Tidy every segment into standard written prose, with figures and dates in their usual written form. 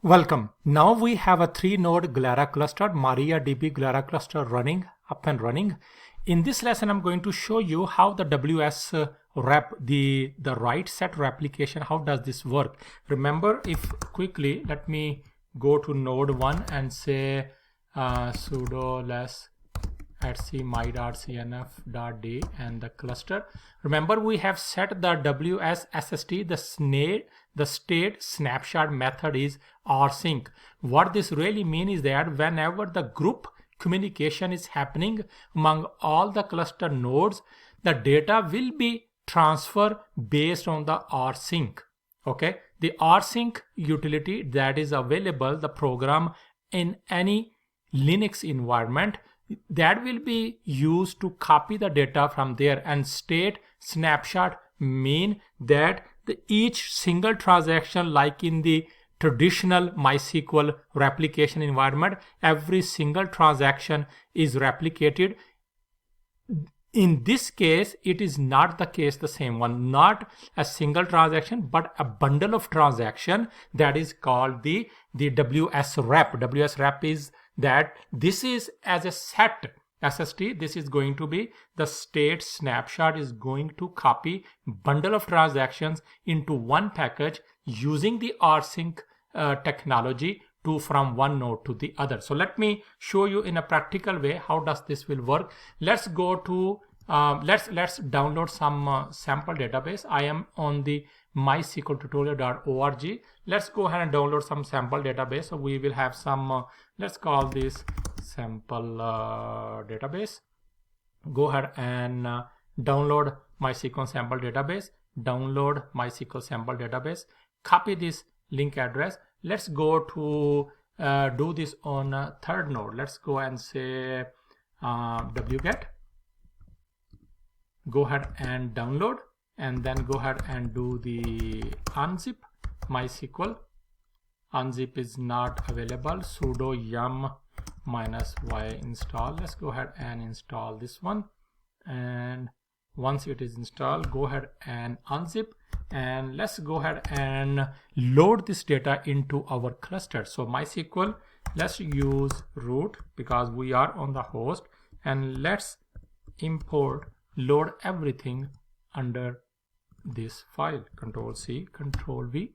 Welcome. Now we have a 3-node Galera cluster, MariaDB Galera Cluster up and running. In this lesson, I'm going to show you how the WSRep, the Write Set Replication, how does this work? Remember, if quickly, let me go to node 1 and say sudo less /c my.cnf.d and the cluster. Remember, we have set the WSST, the state snapshot method is rsync. What this really means is that whenever the group communication is happening among all the cluster nodes, the data will be transferred based on the rsync. Okay, the rsync utility that is available, the program in any Linux environment, that will be used to copy the data from there. And state snapshot mean that each single transaction, like in the traditional MySQL replication environment, every single transaction is replicated. In this case, it is not the case, the same one, not a single transaction, but a bundle of transaction that is called the WSRep. WSRep is that this is as a set SST, this is going to be the state snapshot is going to copy bundle of transactions into one package using the rsync technology from one node to the other. So let me show you in a practical way how does this will work. Let's go to let's download some sample database. I am on the mysqltutorial.org. Let's go ahead and download some sample database. So we will have some let's call this sample database. Go ahead and download MySQL sample database. Download MySQL sample database. Copy this link address. Let's go to do this on third node. Let's go and say wget. Go ahead and download, and then go ahead and do the unzip MySQL. Unzip is not available. Sudo yum -y install. Let's go ahead and install this one, and once it is installed, go ahead and unzip, and let's go ahead and load this data into our cluster. So MySQL, let's use root because we are on the host, and let's load everything under this file. Control C, Control V,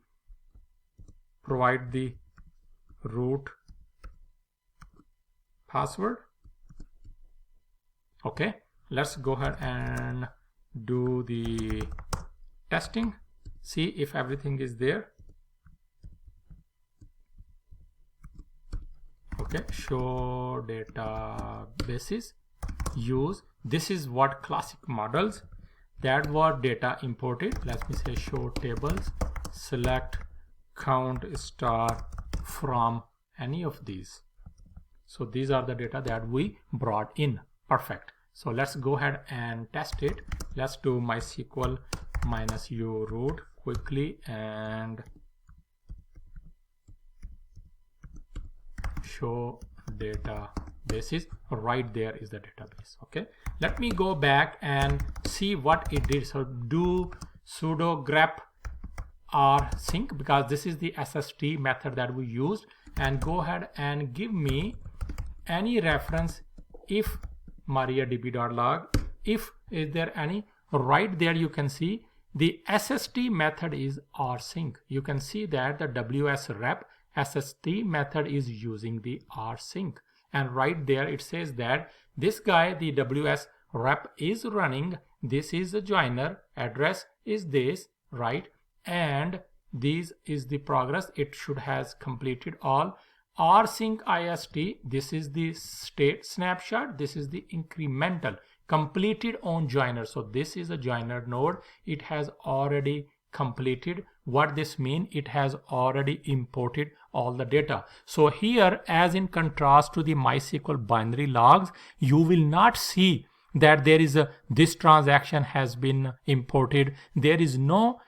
provide the root password. Okay, let's go ahead and do the testing, see if everything is there. Okay, show databases, use, this is what classic models that were data imported. Let me say show tables, select count star from any of these. So these are the data that we brought in. Perfect. So let's go ahead and test it. Let's do MySQL -u root quickly and show databases. Right there is the database. Okay, let me go back and see what it did. So do sudo grep rsync because this is the SST method that we used, and go ahead and give me any reference if mariadb.log, if is there any. Right there you can see the SST method is rsync. You can see that the WSRep SST method is using the rsync, and right there it says that this guy, the WSRep, is running. This is the joiner, address is this, right, and this is the progress. It should has completed all. rsync ist, this is the state snapshot, this is the incremental, completed on joiner. So this is a joiner node, it has already completed. What this means, it has already imported all the data. So here, as in contrast to the MySQL binary logs, you will not see that there is this transaction has been imported. There is no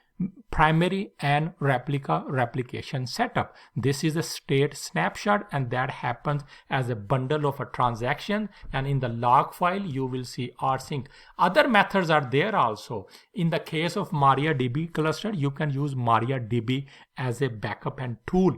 primary and replication setup. This is a state snapshot, and that happens as a bundle of a transaction, and in the log file you will see rsync. Other methods are there also. In the case of MariaDB cluster, you can use MariaDB as a backup and tool.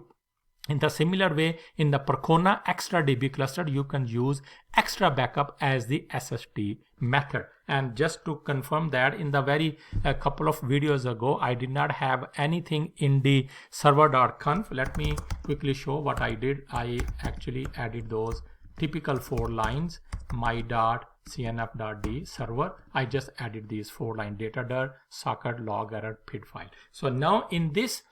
In the similar way, in the Percona XtraDB cluster, you can use xtrabackup as the SST method. And just to confirm that, in the very couple of videos ago, I did not have anything in the server.conf. Let me quickly show what I did. I actually added those typical 4 lines, my.cnf.d server. I just added these 4-line data dir, socket, log, error, PID file. So now in this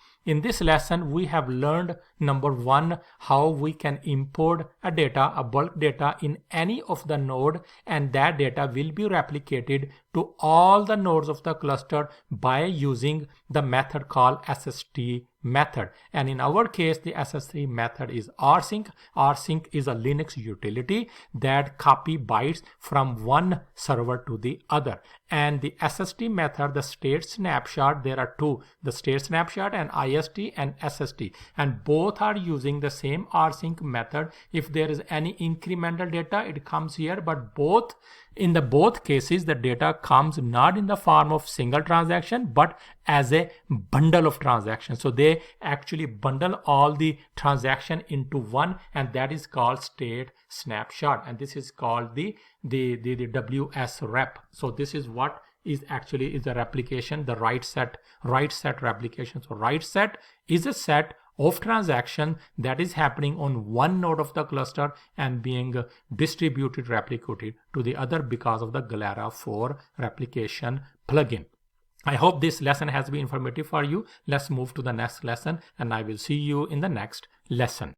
lesson, we have learned number 1, how we can import a data, a bulk data in any of the node, and that data will be replicated to all the nodes of the cluster by using the method called SST method. And in our case, the SST method is rsync. Rsync is a Linux utility that copy bytes from one server to the other. And the SST method, the state snapshot, there are 2, the state snapshot and IST and SST, and both are using the same rsync method. If there is any incremental data, it comes here, but in both cases, the data comes not in the form of single transaction, but as a bundle of transactions. So they actually bundle all the transaction into one, and that is called state snapshot. And this is called the WSRep. So this is what is actually the replication, the write set replication. So write set is a set of transaction that is happening on one node of the cluster and being distributed, replicated to the other because of the Galera 4 replication plugin. I hope this lesson has been informative for you. Let's move to the next lesson, and I will see you in the next lesson.